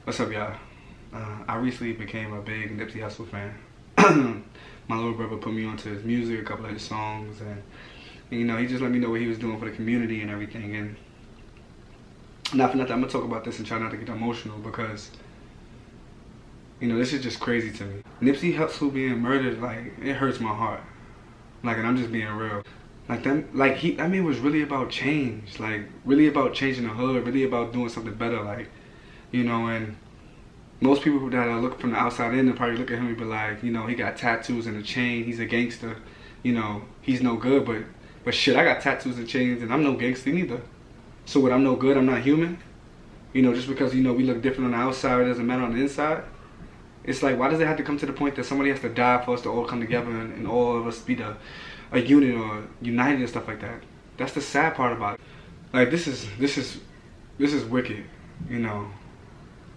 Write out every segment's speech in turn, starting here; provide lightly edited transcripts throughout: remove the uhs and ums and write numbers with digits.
What's up, y'all? I recently became a big Nipsey Hussle fan. My little brother put me onto his music, a couple of his songs, and you know, he just let me know what he was doing for the community and everything. And not for nothing, I'm gonna talk about this and try not to get emotional because, you know, this is just crazy to me. Nipsey Hussle being murdered, like, it hurts my heart. Like, and I'm just being real. Like, that man was really about change. Like, really about changing the hood, really about doing something better. Like, you know, and most people that look from the outside in, they'll probably look at him and be like, you know, he got tattoos and a chain, he's a gangster, you know, he's no good. But shit, I got tattoos and chains and I'm no gangster neither. So what, I'm no good, I'm not human? You know, just because, you know, we look different on the outside, it doesn't matter on the inside. It's like, why does it have to come to the point that somebody has to die for us to all come together and all of us be a unit or united and stuff like that? That's the sad part about it. Like, this is wicked, you know.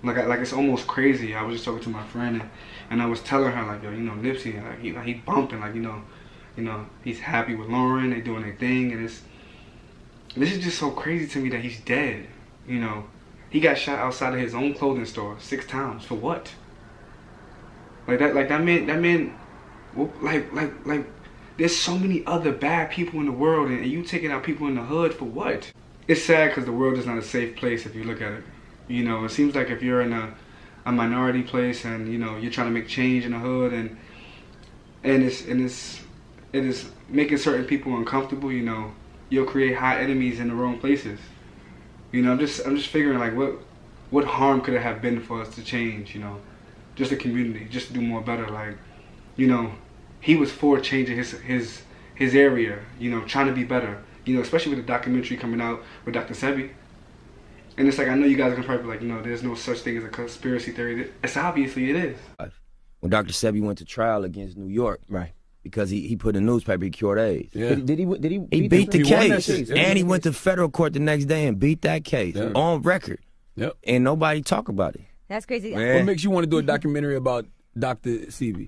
Like it's almost crazy. I was just talking to my friend and I was telling her, like, yo, you know, Nipsey, like, he bumping, like, you know, he's happy with Lauren, they doing their thing, and this is just so crazy to me that he's dead. You know, he got shot outside of his own clothing store 6 times for what? Like that man, like, there's so many other bad people in the world, and you taking out people in the hood for what? It's sad because the world is not a safe place if you look at it. You know, it seems like if you're in a minority place and, you know, you're trying to make change in the hood and it is making certain people uncomfortable, you know, you'll create hot enemies in the wrong places. You know, I'm just figuring, like, what harm could it have been for us to change, you know, just the community, just to do more better. Like, you know, he was for changing his area, you know, trying to be better, you know, especially with the documentary coming out with Dr. Sebi. And it's like, I know you guys are gonna probably be like, you know, there's no such thing as a conspiracy theory. It's obviously it is. When Dr. Sebi went to trial against New York, right, because he put in the newspaper he cured AIDS. Yeah. Did he beat the case, and he went to federal court the next day and beat that case on record. Yep. And nobody talk about it. That's crazy. Man. What makes you want to do a documentary about Dr. Sebi?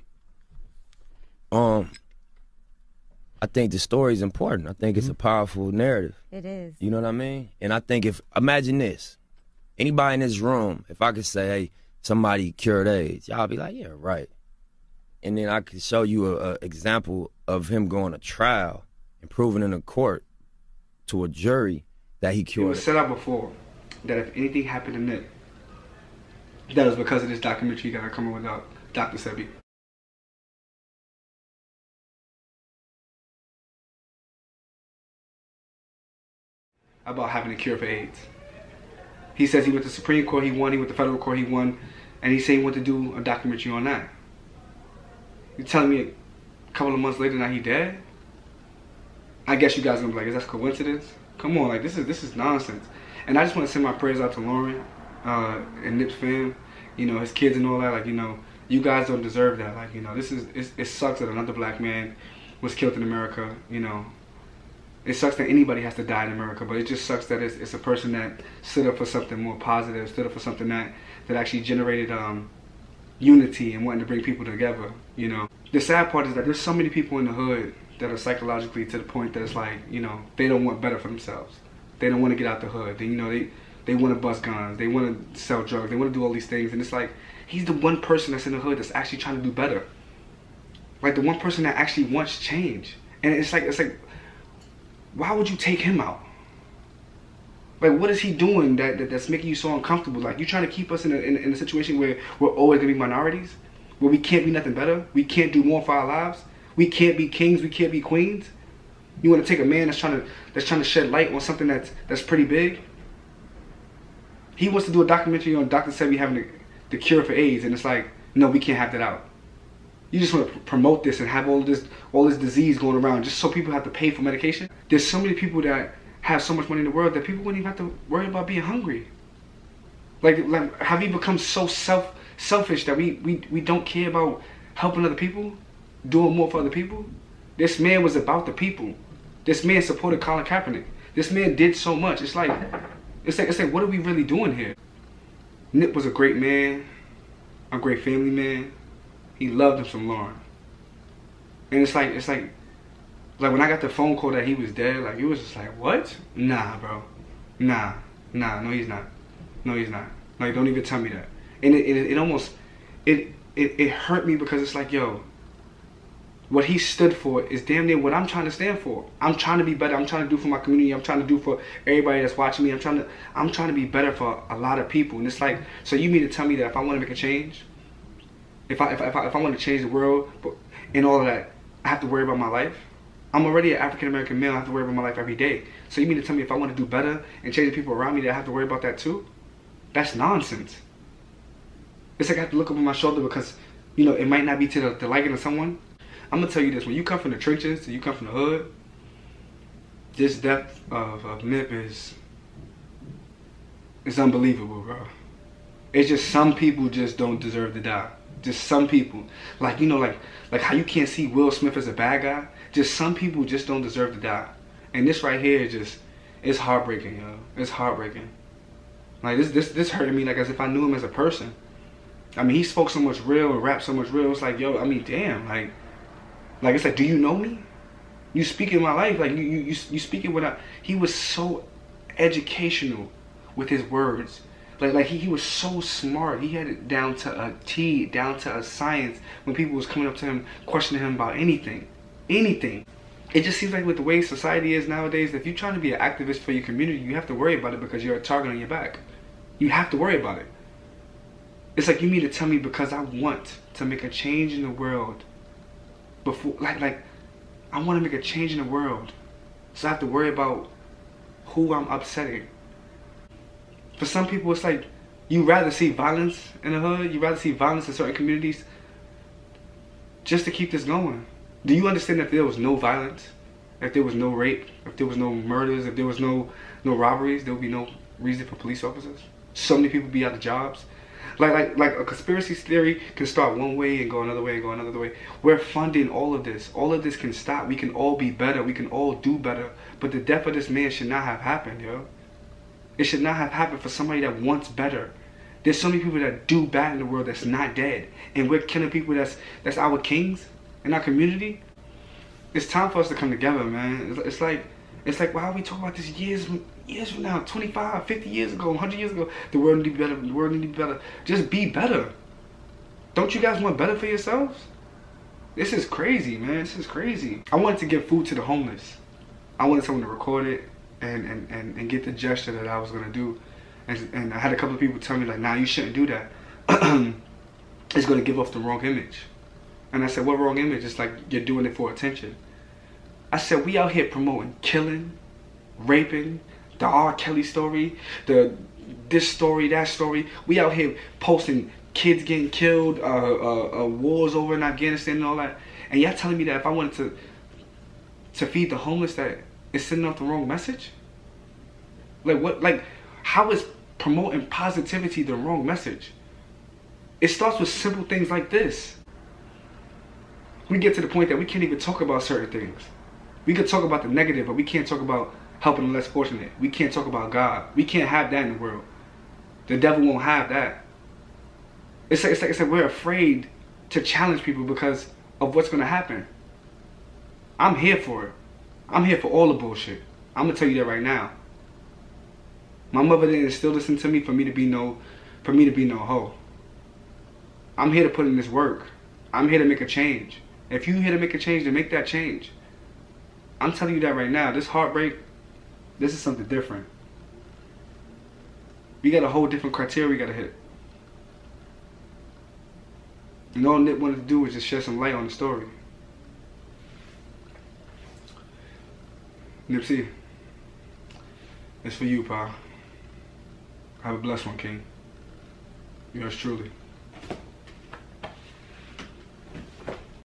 I think the story is important. I think it's a powerful narrative. It is. You know what I mean? And I think imagine this, anybody in this room, if I could say, hey, somebody cured AIDS, y'all be like, yeah, right. And then I could show you an example of him going to trial and proving in a court to a jury that he cured. It was set up before that if anything happened to Nip, that was because of this documentary that are coming with Dr. Sebi. About having a cure for AIDS. He says he went to the Supreme Court, he won, he went to federal court, he won, and he said he wanted to do a documentary on that. You telling me a couple of months later now he dead? I guess you guys are gonna be like, is that coincidence? Come on, like, this is nonsense. And I just want to send my prayers out to Lauren and Nip's fam, you know, his kids and all that. Like, you know, you guys don't deserve that. Like, you know, it sucks that another black man was killed in America, you know. It sucks that anybody has to die in America, but it just sucks that it's a person that stood up for something more positive, stood up for something that actually generated unity and wanting to bring people together, you know. The sad part is that there's so many people in the hood that are psychologically to the point that it's like, you know, they don't want better for themselves. They don't want to get out the hood. They, you know, they want to bust guns. They want to sell drugs. They want to do all these things. And it's like, he's the one person that's in the hood that's actually trying to do better. Like, the one person that actually wants change. And it's like, why would you take him out? Like, what is he doing that's making you so uncomfortable? Like, you trying to keep us in a situation where we're always gonna be minorities, where we can't be nothing better, we can't do more for our lives, we can't be kings, we can't be queens. You want to take a man that's trying to shed light on something that's pretty big? He wants to do a documentary on Dr. Sebi having the cure for AIDS, and it's like, no, we can't have that out. You just want to promote this and have all this disease going around just so people have to pay for medication? There's so many people that have so much money in the world that people wouldn't even have to worry about being hungry. Like have we become so selfish that we don't care about helping other people, doing more for other people? This man was about the people. This man supported Colin Kaepernick. This man did so much. It's like, what are we really doing here? Nip was a great man, a great family man. He loved him some Lauren. And it's like Like, when I got the phone call that he was dead, like, it was just like, what? Nah, bro. Nah. No, he's not. No, he's not. Like, don't even tell me that. And it almost, it hurt me because it's like, yo, what he stood for is damn near what I'm trying to stand for. I'm trying to be better. I'm trying to do for my community. I'm trying to do for everybody that's watching me. I'm trying to be better for a lot of people. And it's like, so you mean to tell me that if I want to make a change, if I want to change the world and all of that, I have to worry about my life? I'm already an African-American male. I have to worry about my life every day. So you mean to tell me if I want to do better and change the people around me that I have to worry about that too? That's nonsense. It's like I have to look over my shoulder because, you know, it might not be to the liking of someone. I'm going to tell you this. When you come from the trenches, and you come from the hood, this depth of Nip is unbelievable, bro. It's just some people just don't deserve to die. Just some people. Like, you know, like how you can't see Will Smith as a bad guy. Just some people just don't deserve to die. And this right here is just, it's heartbreaking, yo. It's heartbreaking. Like, this hurted me like as if I knew him as a person. I mean, he spoke so much real and rapped so much real. It's like, yo, I mean, damn. Like it's like, do you know me? You speak in my life. Like, you speak it without. He was so educational with his words. Like he was so smart. He had it down to a T, down to a science. When people was coming up to him, questioning him about anything. Anything. It just seems like with the way society is nowadays, if you're trying to be an activist for your community, you have to worry about it because you're a target on your back. You have to worry about it. It's like you mean to tell me because I want to make a change in the world. Before, like I want to make a change in the world. So I have to worry about who I'm upsetting. For some people, it's like you rather see violence in the hood. You rather see violence in certain communities just to keep this going. Do you understand that if there was no violence, if there was no rape, if there was no murders, if there was no robberies, there would be no reason for police officers? So many people be out of jobs. Like a conspiracy theory can start one way and go another way and go another way. We're funding all of this. All of this can stop. We can all be better. We can all do better. But the death of this man should not have happened, yo. It should not have happened for somebody that wants better. There's so many people that do bad in the world that's not dead. And we're killing people that's our kings in our community. It's time for us to come together, man. It's like why are we talking about this years from now, 25, 50 years ago, 100 years ago? The world need to be better. The world need to be better. Just be better. Don't you guys want better for yourselves? This is crazy, man. This is crazy. I wanted to give food to the homeless. I wanted someone to record it and get the gesture that I was gonna do. And I had a couple of people tell me like, nah, you shouldn't do that. It's gonna give off the wrong image. And I said, what wrong image? It's like you're doing it for attention. I said, we out here promoting killing, raping, the R. Kelly story, this story, that story. We out here posting kids getting killed, wars over in Afghanistan and all that. And y'all telling me that if I wanted to feed the homeless, that it's sending out the wrong message? Like what? Like how is promoting positivity the wrong message? It starts with simple things like this. We get to the point that we can't even talk about certain things. We could talk about the negative, but we can't talk about helping the less fortunate. We can't talk about God. We can't have that in the world. The devil won't have that. It's like we're afraid to challenge people because of what's going to happen. I'm here for it. I'm here for all the bullshit. I'm going to tell you that right now. My mother didn't instill this into me for me to be no hoe. I'm here to put in this work. I'm here to make a change. If you're here to make a change, then make that change. I'm telling you that right now. This heartbreak, this is something different. We got a whole different criteria we got to hit. And all Nip wanted to do was just shed some light on the story. Nipsey, it's for you, pal. Have a blessed one, King. Yours truly.